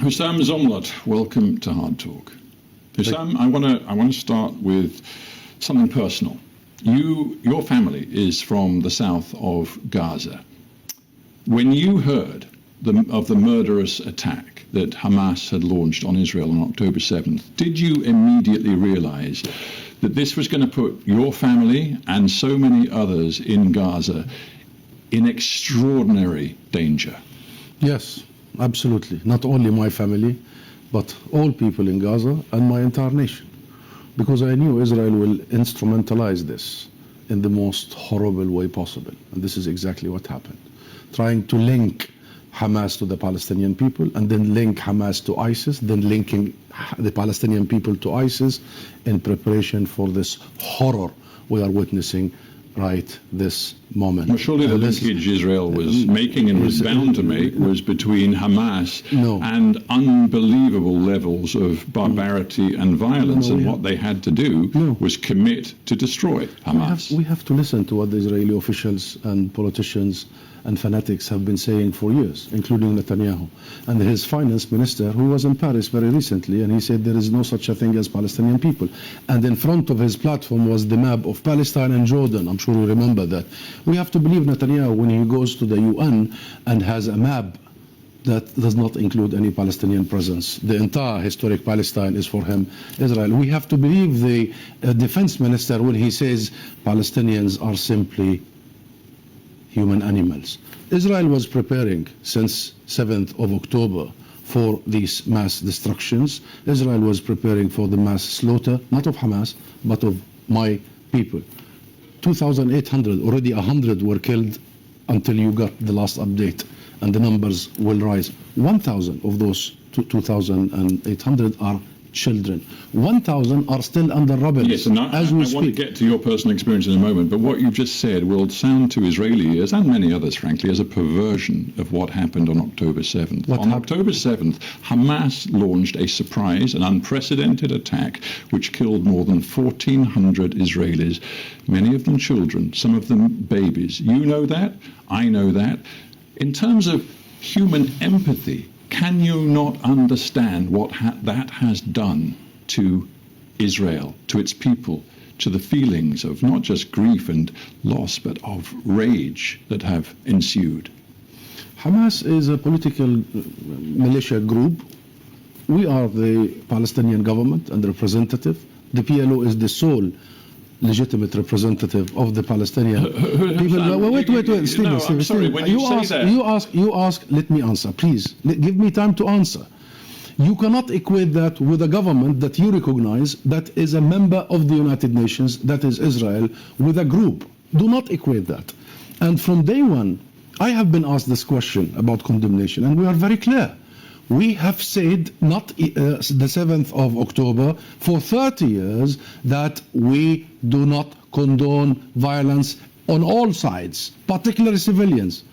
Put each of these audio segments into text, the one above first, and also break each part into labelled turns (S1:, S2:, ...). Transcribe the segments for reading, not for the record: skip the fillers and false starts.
S1: Husam Zomlot, welcome to Hardtalk. Husam, I want to start with something personal. Your family is from the south of Gaza. When you heard of the murderous attack that Hamas had launched on Israel on October 7th, did you immediately realize that this was going to put your family and so many others in Gaza in extraordinary danger?
S2: Yes, absolutely. Not only my family, but all people in Gaza and my entire nation. Because I knew Israel will instrumentalize this in the most horrible way possible. And this is exactly what happened. Trying to link Hamas to the Palestinian people, and then link Hamas to ISIS, then linking the Palestinian people to ISIS in preparation for this horror we are witnessing right this moment.
S1: Well, surely the linkage Israel was making and was bound to make was between Hamas and unbelievable levels of barbarity and violence, and what they had to do was commit to destroy Hamas.
S2: We have to listen to what the Israeli officials and politicians and fanatics have been saying for years, including Netanyahu. And his finance minister, who was in Paris very recently, and he said there is no such a thing as Palestinian people. And in front of his platform was the map of Palestine and Jordan. I'm sure you remember that. We have to believe Netanyahu when he goes to the UN and has a map that does not include any Palestinian presence. The entire historic Palestine is for him Israel. We have to believe the defense minister when he says Palestinians are simply human animals. Israel was preparing since 7th of October for these mass destructions. Israel was preparing for the mass slaughter, not of Hamas, but of my people. 2,800, already 100 were killed until you got the last update, and the numbers will rise. 1,000 of those 2,800 are children. 1,000 are still under rubble.
S1: Yes, and I want to get to your personal experience in a moment, but what you just said will sound to Israeli ears, and many others, frankly, as a perversion of what happened on October 7th. October 7th, Hamas launched a surprise, an unprecedented attack, which killed more than 1,400 Israelis, many of them children, some of them babies. You know that, I know that. In terms of human empathy, can you not understand what that has done to Israel, to its people, to the feelings of not just grief and loss, but of rage that have ensued?
S2: Hamas is a political militia group. We are the Palestinian government and representative. The PLO is the sole legitimate representative of the Palestinian people. Wait, Stephen.
S1: Sorry, when you
S2: ask, let me answer, please. Give me time to answer. You cannot equate that with a government that you recognize that is a member of the United Nations, that is Israel, with a group. Do not equate that. And from day one, I have been asked this question about condemnation, and we are very clear. We have said, not the 7th of October, for 30 years, that we do not condone violence on all sides, particularly civilians.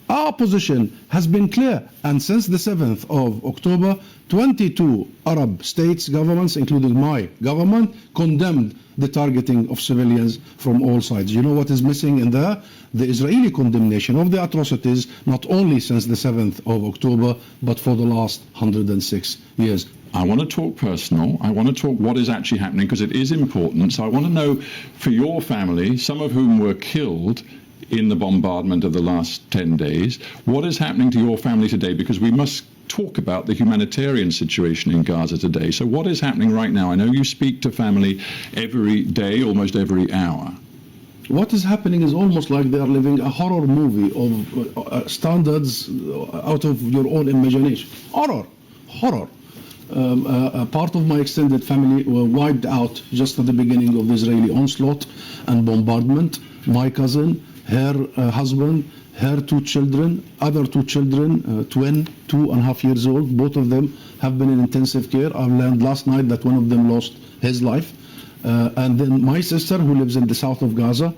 S2: Our position has been clear, and since the 7th of October, 22 Arab states governments, including my government, condemned the targeting of civilians from all sides. You know what is missing in there? The Israeli condemnation of the atrocities, not only since the 7th of October, but for the last 106 years.
S1: I want to talk personal. I want to talk what is actually happening, because it is important. So I want to know, for your family, some of whom were killed in the bombardment of the last 10 days, what is happening to your family today? Because we must talk about the humanitarian situation in Gaza today. So what is happening right now? I know you speak to family every day, almost every hour.
S2: What is happening is almost like they are living a horror movie of standards out of your own imagination. Horror. A part of my extended family were wiped out just at the beginning of the Israeli onslaught and bombardment. My cousin, her husband, her two children, other two children, twin, 2.5 years old, both of them have been in intensive care. I learned last night that one of them lost his life. And then my sister, who lives in the south of Gaza,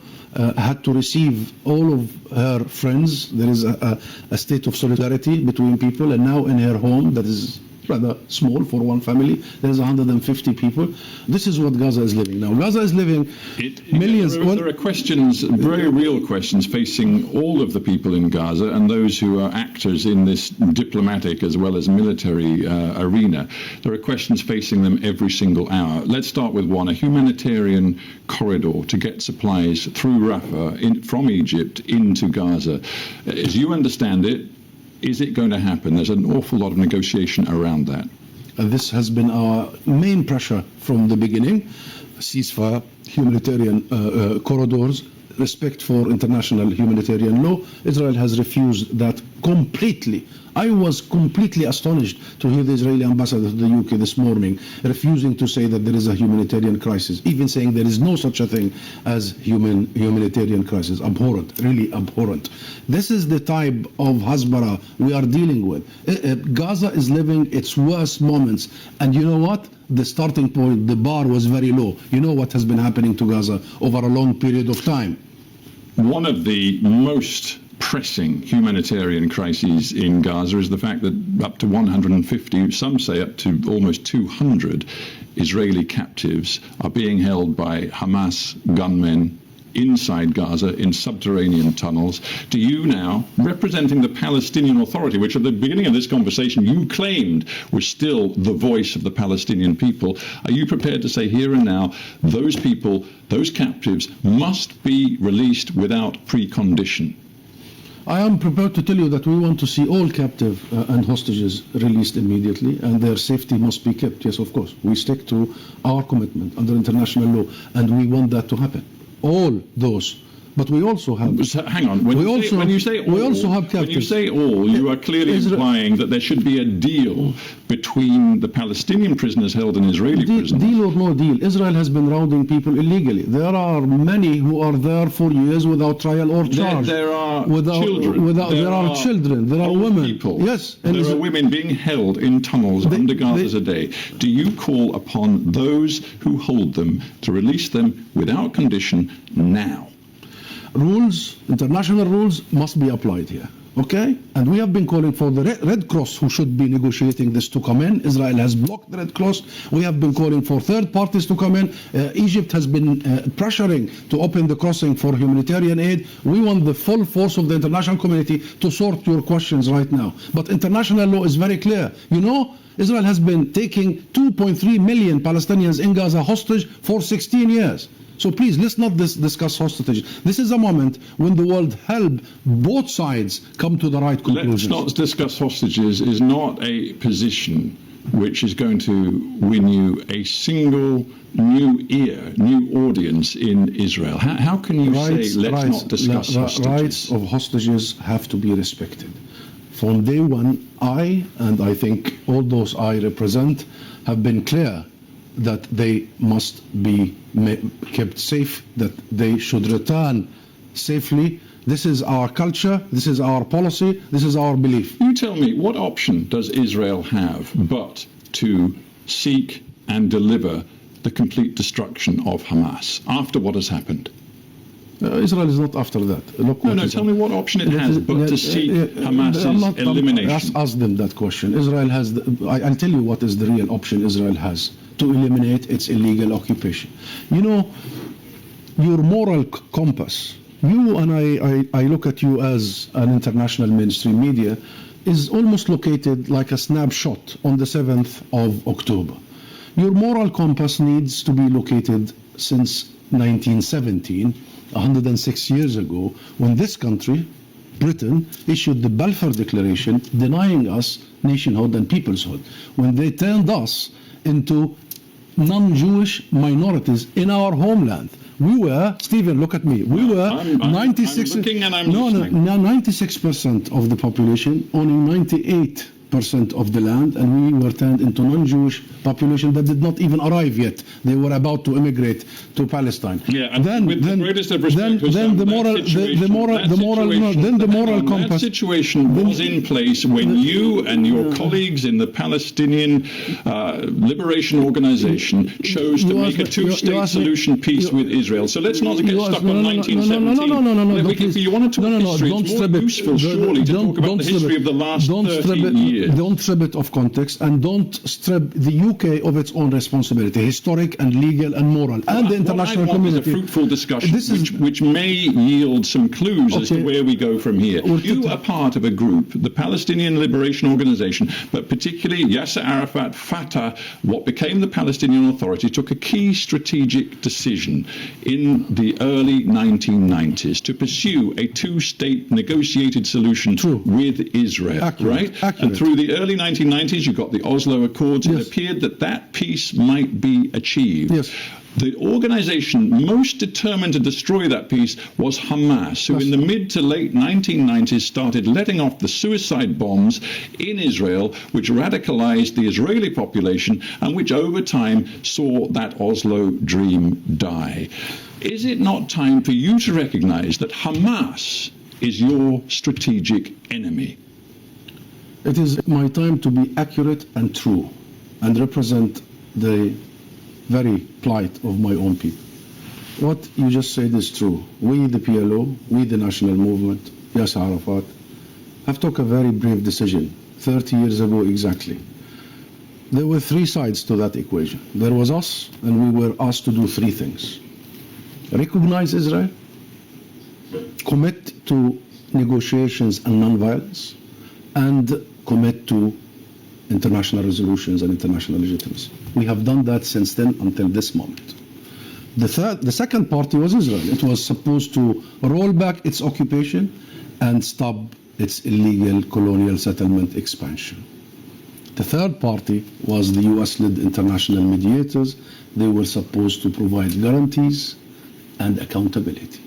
S2: had to receive all of her friends. There is a state of solidarity between people, and now in her home that is rather small for one family. There's 150 people. This is what Gaza is living now. Gaza is living millions.
S1: There are questions, very real questions, facing all of the people in Gaza and those who are actors in this diplomatic as well as military arena. There are questions facing them every single hour. Let's start with one: a humanitarian corridor to get supplies through Rafah from Egypt into Gaza. As you understand it, is it going to happen? There's an awful lot of negotiation around that.
S2: This has been our main pressure from the beginning. Ceasefire, humanitarian corridors, respect for international humanitarian law. Israel has refused that completely. I was completely astonished to hear the Israeli ambassador to the UK this morning refusing to say that there is a humanitarian crisis, even saying there is no such a thing as humanitarian crisis. Abhorrent, really abhorrent. This is the type of Hasbara we are dealing with. Gaza is living its worst moments. And you know what? The starting point, the bar was very low. You know what has been happening to Gaza over a long period of time.
S1: One of the most pressing humanitarian crises in Gaza is the fact that up to 150, some say up to almost 200 Israeli captives are being held by Hamas gunmen inside Gaza in subterranean tunnels. Do you now, representing the Palestinian Authority, which at the beginning of this conversation you claimed was still the voice of the Palestinian people, are you prepared to say here and now those people, those captives, must be released without precondition?
S2: I am prepared to tell you that we want to see all captive and hostages released immediately, and their safety must be kept. Yes, of course. We stick to our commitment under international law, and we want that to happen. All those. But we also have...
S1: So, hang on. When you say all, you are clearly implying that there should be a deal between the Palestinian prisoners held and Israeli prisoners.
S2: Deal or no deal, Israel has been rounding people illegally. There are many who are there for years without trial or charge.
S1: There are children.
S2: There are children. There are women.
S1: People.
S2: Yes.
S1: And there are women being held in tunnels under Gaza's a day. Do you call upon those who hold them to release them without condition now?
S2: Rules, international rules must be applied here. Okay? And we have been calling for the Red Cross, who should be negotiating this, to come in. Israel has blocked the Red Cross. We have been calling for third parties to come in. Egypt has been pressuring to open the crossing for humanitarian aid. We want the full force of the international community to sort your questions right now. But international law is very clear. You know, Israel has been taking 2.3 million Palestinians in Gaza hostage for 16 years. So please, let's not discuss hostages. This is a moment when the world help both sides come to the right conclusions.
S1: Let's not discuss hostages is not a position which is going to win you a single new ear, new audience in Israel. How can you say let's not discuss hostages?
S2: Rights of hostages have to be respected. From day one, I, and I think all those I represent, have been clear that they must be kept safe, that they should return safely. This is our culture, this is our policy, this is our belief.
S1: You tell me, what option does Israel have but to seek and deliver the complete destruction of Hamas after what has happened?
S2: Israel is not after that. Look,
S1: tell me what option it has but to seek Hamas's elimination.
S2: Ask them that question. Israel has, I'll tell you what is the real option Israel has to eliminate its illegal occupation. You know, your moral compass, you and I look at you as an international mainstream media, is almost located like a snapshot on the 7th of October. Your moral compass needs to be located since 1917, 106 years ago, when this country, Britain, issued the Balfour Declaration denying us nationhood and peoplehood, when they turned us into non-Jewish minorities in our homeland. We were, Stephen, look at me, we were 96% of the population, owning 98% of the land, and we were turned into non-Jewish population that did not even arrive yet. They were about to immigrate to Palestine.
S1: Yeah, and then the greatest of respect,
S2: then the moral compass.
S1: That situation was in place when you and your colleagues in the Palestinian Liberation Organization chose to make a two-state solution peace with Israel. So let's not get stuck on 1917.
S2: No.
S1: If you want to talk history, it's more useful, surely, to talk about the history of the last 30 years. years.
S2: Don't strip it of context, and don't strip the UK of its own responsibility, historic and legal and moral, and the international community.
S1: A fruitful discussion, which may yield some clues as to where we go from here. You are part of a group, the Palestinian Liberation Organization, but particularly Yasser Arafat, Fatah, what became the Palestinian Authority, took a key strategic decision in the early 1990s to pursue a two-state negotiated solution with Israel. Right? And through the early 1990s, you got the Oslo Accords. It appeared that peace might be achieved. The organization most determined to destroy that peace was Hamas, who in the mid to late 1990s started letting off the suicide bombs in Israel, which radicalized the Israeli population and which over time saw that Oslo dream die. Is it not time for you to recognize that Hamas is your strategic enemy?
S2: It is my time to be accurate and true and represent the very plight of my own people. What you just said is true. We, the PLO, we, the national movement, Yasser Arafat, have took a very brave decision 30 years ago exactly. There were three sides to that equation. There was us, and we were asked to do three things. Recognize Israel, commit to negotiations and non-violence, and commit to international resolutions and international legitimacy. We have done that since then until this moment. The second party was Israel. It was supposed to roll back its occupation and stop its illegal colonial settlement expansion. The third party was the US-led international mediators. They were supposed to provide guarantees and accountability.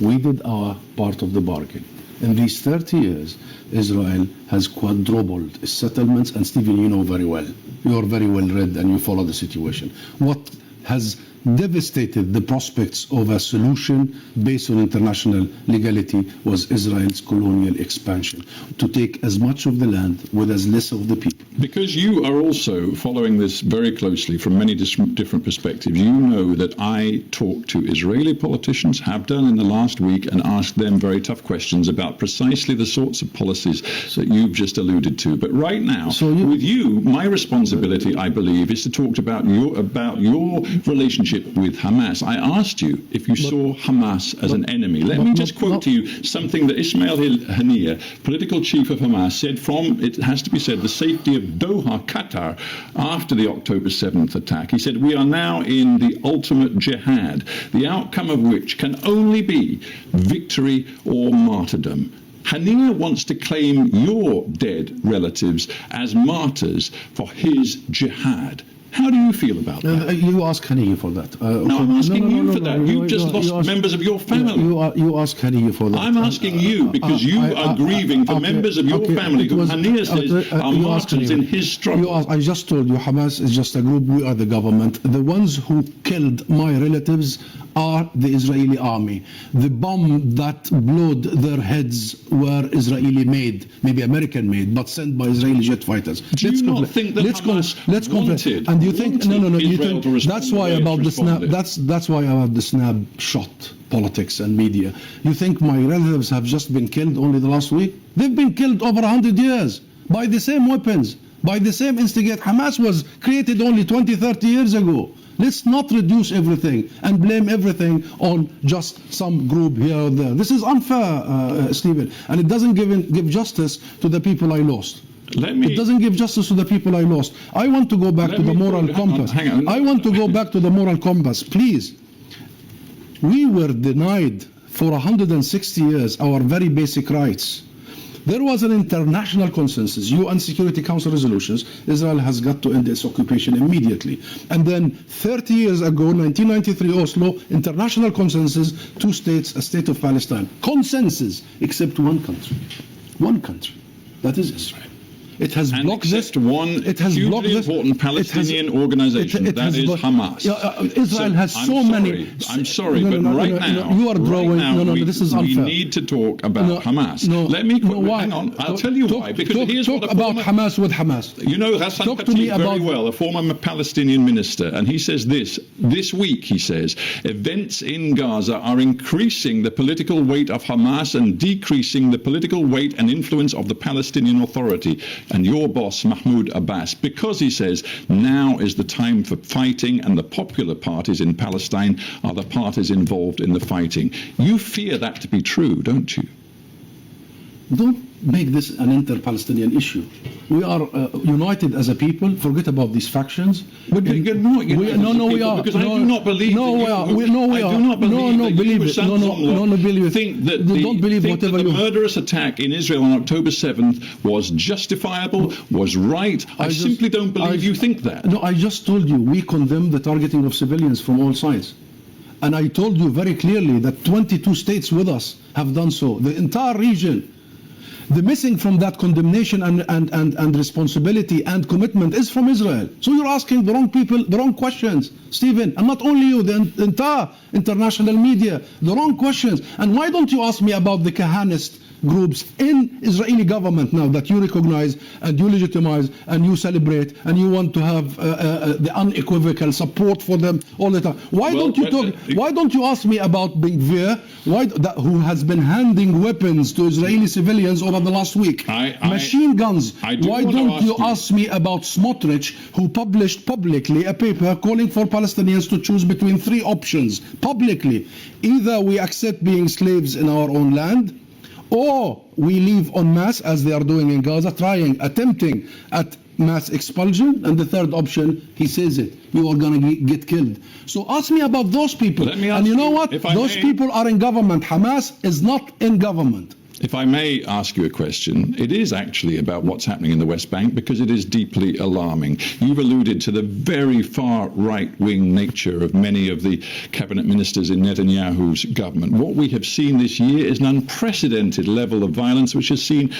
S2: We did our part of the bargain. In these 30 years, Israel has quadrupled its settlements, and Stephen, you know very well. You are very well read and you follow the situation. What has devastated the prospects of a solution based on international legality was Israel's colonial expansion, to take as much of the land with as less of the people.
S1: Because you are also following this very closely from many different perspectives, you know that I talk to Israeli politicians, have done in the last week, and asked them very tough questions about precisely the sorts of policies that you've just alluded to. But right now, with you, my responsibility, I believe, is to talk about your relationship with Hamas. I asked you if you saw Hamas as an enemy. Let me just quote to you something that Ismail Haniyeh, political chief of Hamas, said from, it has to be said, the safety of Doha, Qatar, after the October 7th attack. He said, "We are now in the ultimate jihad, the outcome of which can only be victory or martyrdom." Haniyeh wants to claim your dead relatives as martyrs for his jihad. How do you feel about that?
S2: You ask Haniyeh for that.
S1: No, I'm asking you for that. You just lost members of your family.
S2: You ask Haniyeh for that.
S1: I'm asking you because you are grieving for members of your family who Haniyeh says are martyrs in his struggle.
S2: I just told you Hamas is just a group. We are the government. The ones who killed my relatives are the Israeli army. The bomb that blew their heads were Israeli made, maybe American made, but sent by Israeli jet fighters.
S1: Do you not think that Hamas wanted?
S2: And you think you think that's why about the snap? That's why about the snapshot politics and media. You think my relatives have just been killed only the last week? They've been killed over 100 years by the same weapons, by the same instigate. Hamas was created only 20, 30 years ago. Let's not reduce everything and blame everything on just some group here or there. This is unfair, Stephen, and it doesn't give justice to the people I lost. It doesn't give justice to the people I lost. I want to go back to the moral compass.
S1: Hang on.
S2: I want to go back to the moral compass, please. We were denied for 160 years our very basic rights. There was an international consensus, UN Security Council resolutions. Israel has got to end its occupation immediately. And then 30 years ago, 1993 Oslo, international consensus, 2 states, a state of Palestine. Consensus, except one country. One country. That is Israel. It has blocked this.
S1: One hugely important Palestinian organization, that is Hamas.
S2: Israel has so many.
S1: I'm sorry, but right now,
S2: you are drawing. This is unfair.
S1: We need to talk about Hamas. Let me. Hang on. I'll tell you why. Because here's what
S2: about Hamas with Hamas.
S1: You know Husam Zomlot very well, a former Palestinian minister, and he says this week. He says events in Gaza are increasing the political weight of Hamas and decreasing the political weight and influence of the Palestinian Authority. and your boss, Mahmoud Abbas, because he says now is the time for fighting and the popular parties in Palestine are the parties involved in the fighting. You fear that to be true, don't you?
S2: Don't make this an inter-Palestinian issue. We are united as a people. Forget about these factions.
S1: But you're not united
S2: we are.
S1: Because I do not believe
S2: no, we are.
S1: I do not believe that you, Husam Zomlot, think that the murderous attack in Israel on October 7th was justifiable, was right. I simply don't believe you think that.
S2: No, I just told you we condemn the targeting of civilians from all sides. And I told you very clearly that 22 states with us have done so. The entire region. The missing from that condemnation and responsibility and commitment is from Israel. So you're asking the wrong people, the wrong questions, Stephen, and not only you, the entire international media, the wrong questions. And why don't you ask me about the Kahanist groups in Israeli government now that you recognize and you legitimize and you celebrate and you want to have the unequivocal support for them all the time? Why don't you ask me about Ben Gvir, who has been handing weapons to Israeli civilians over the last week? Machine guns. Why don't you ask me about Smotrich, who published publicly a paper calling for Palestinians to choose between three options publicly? Either we accept being slaves in our own land, or we leave en masse, as they are doing in Gaza, attempting at mass expulsion. And the third option, he says it, you are going to get killed. So ask me about those people. And you know what? Those people are in government. Hamas is not in government.
S1: If I may ask you a question, it is actually about what's happening in the West Bank, because it is deeply alarming. You've alluded to the very far right-wing nature of many of the cabinet ministers in Netanyahu's government. What we have seen this year is an unprecedented level of violence, which has seen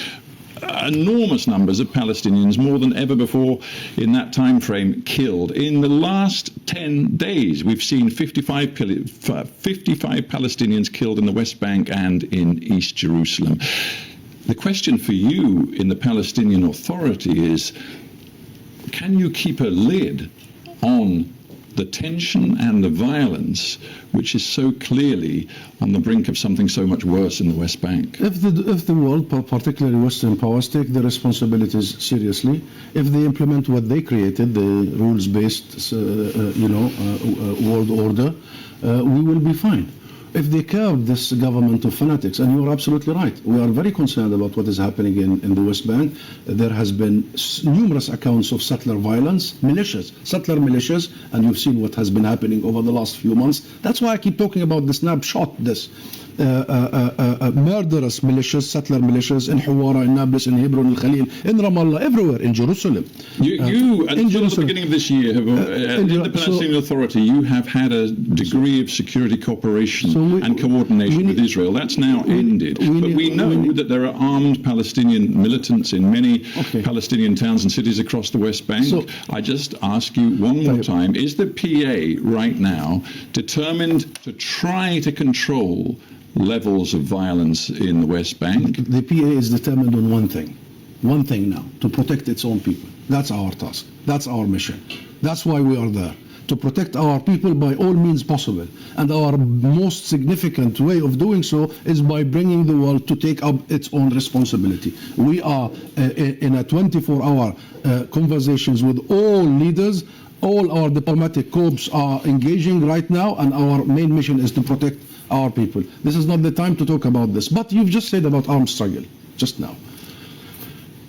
S1: enormous numbers of Palestinians, more than ever before in that time frame, killed. In the last 10 days, we've seen 55 Palestinians killed in the West Bank and in East Jerusalem. The question for you in the Palestinian Authority is, can you keep a lid on the tension and the violence, which is so clearly on the brink of something so much worse in the West Bank?
S2: If the world, particularly Western powers, take their responsibilities seriously, if they implement what they created, the rules-based, world order, we will be fine. If they curb this government of fanatics, and you're absolutely right, we are very concerned about what is happening in the West Bank. There has been numerous accounts of settler violence, settler militias, and you've seen what has been happening over the last few months. That's why I keep talking about the snapshot, this murderous militias, settler militias in Hawara, in Nablus, in Hebron, in Khalil, in Ramallah, everywhere, in Jerusalem.
S1: You at the beginning of this year, in the Palestinian Authority, you have had a degree of security cooperation and coordination with Israel. That's now ended. But we know that there are armed Palestinian militants in many Palestinian towns and cities across the West Bank. I just ask you one more time, is the PA right now determined to try to control levels of violence in the West Bank?
S2: The PA is determined on one thing now, to protect its own people. That's our task. That's our mission. That's why we are there, to protect our people by all means possible. And our most significant way of doing so is by bringing the world to take up its own responsibility. We are in a 24-hour conversations with all leaders. All our diplomatic corps are engaging right now, and our main mission is to protect our people. This is not the time to talk about this. But you've just said about armed struggle just now.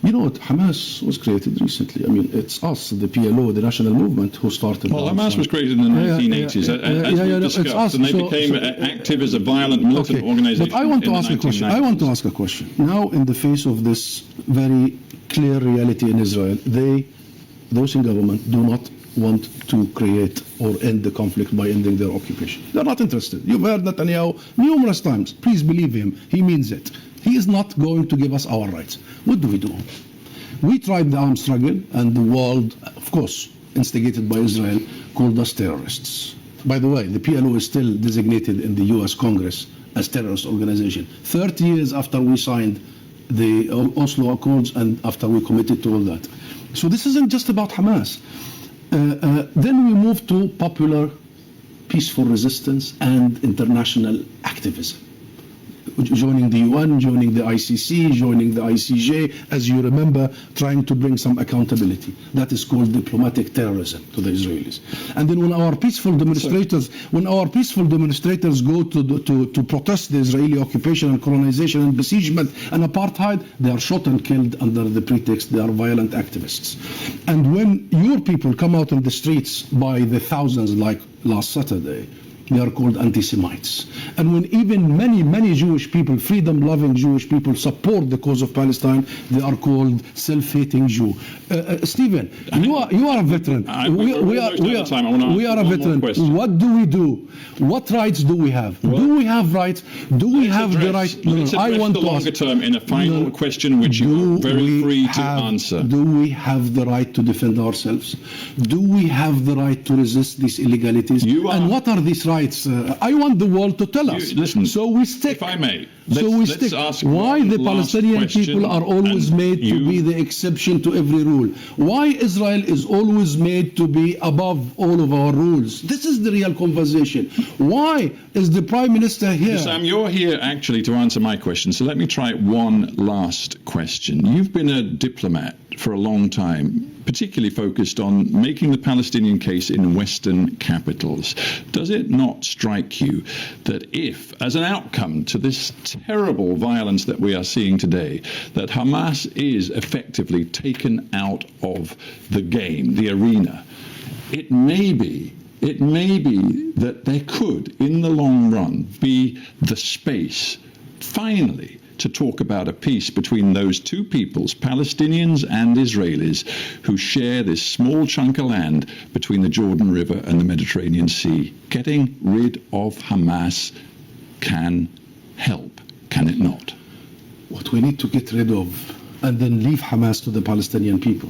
S2: You know what? Hamas was created recently. I mean, it's us, the PLO, the national movement, who started.
S1: Well, Hamas was created in the 1980s, as we discussed, and they became active as a violent militant organization.
S2: But I want to ask a question. I want to ask a question. Now, in the face of this very clear reality in Israel, those in government do not want to create or end the conflict by ending their occupation. They're not interested. You've heard Netanyahu numerous times. Please believe him. He means it. He is not going to give us our rights. What do? We tried the armed struggle, and the world, of course, instigated by Israel, called us terrorists. By the way, the PLO is still designated in the US Congress as terrorist organization. 30 years after we signed the Oslo Accords and after we committed to all that. So this isn't just about Hamas. Then we move to popular peaceful resistance and international activism. joining the UN, joining the ICC, joining the ICJ, as you remember, trying to bring some accountability. That is called diplomatic terrorism to the Israelis. And then when our peaceful demonstrators go to protest the Israeli occupation and colonization and besiegement and apartheid, they are shot and killed under the pretext they are violent activists. And when your people come out in the streets by the thousands like last Saturday, they are called anti-Semites. And when even many Jewish people, freedom-loving Jewish people, support the cause of Palestine, they are called self-hating Jew. Stephen, you are a veteran. We are a veteran. What do we do? What rights do we have? Do we have rights? Do we have the right?
S1: I want to longer term in a final question, which you are very free to answer.
S2: Do we have the right to defend ourselves? Do we have the right to resist these illegalities? And what are these rights? I want the world to tell us.
S1: Listen,
S2: so we stick.
S1: If I may,
S2: let's ask why the Palestinian people are always made to be the exception to every rule. Why Israel is always made to be above all of our rules. This is the real conversation. Why is the Prime Minister here?
S1: Sam, you're here actually to answer my question. So let me try one last question. You've been a diplomat for a long time, particularly focused on making the Palestinian case in Western capitals. Does it not strike you that if, as an outcome to this terrible violence that we are seeing today, that Hamas is effectively taken out of the game, the arena, it may be that there could, in the long run, be the space, finally, to talk about a peace between those two peoples, Palestinians and Israelis, who share this small chunk of land between the Jordan River and the Mediterranean Sea. Getting rid of Hamas can help, can it not?
S2: What we need to get rid of and then leave Hamas to the Palestinian people,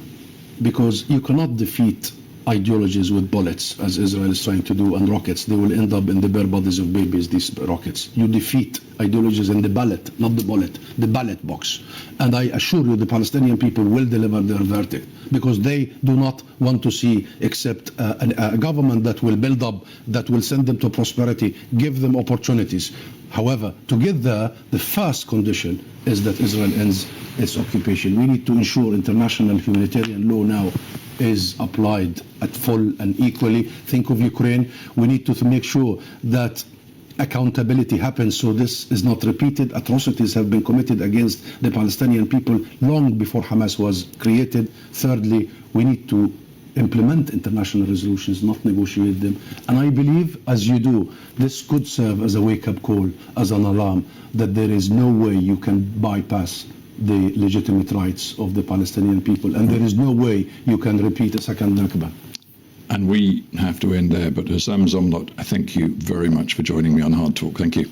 S2: because you cannot defeat ideologies with bullets, as Israel is trying to do, and rockets. They will end up in the bare bodies of babies, these rockets. You defeat ideologies in the ballot, not the bullet, the ballot box. And I assure you the Palestinian people will deliver their verdict, because they do not want to see except a government that will build up, that will send them to prosperity, give them opportunities. However, to get there, the first condition is that Israel ends its occupation. We need to ensure international humanitarian law now is applied at full and equally. Think of Ukraine. We need to make sure that accountability happens so this is not repeated. Atrocities have been committed against the Palestinian people long before Hamas was created. Thirdly, we need to implement international resolutions, not negotiate them. And I believe, as you do, this could serve as a wake-up call, as an alarm, that there is no way you can bypass the legitimate rights of the Palestinian people, and there is no way you can repeat a second Nakba.
S1: And we have to end there, but Husam Zomlot, I thank you very much for joining me on Hard Talk. Thank you.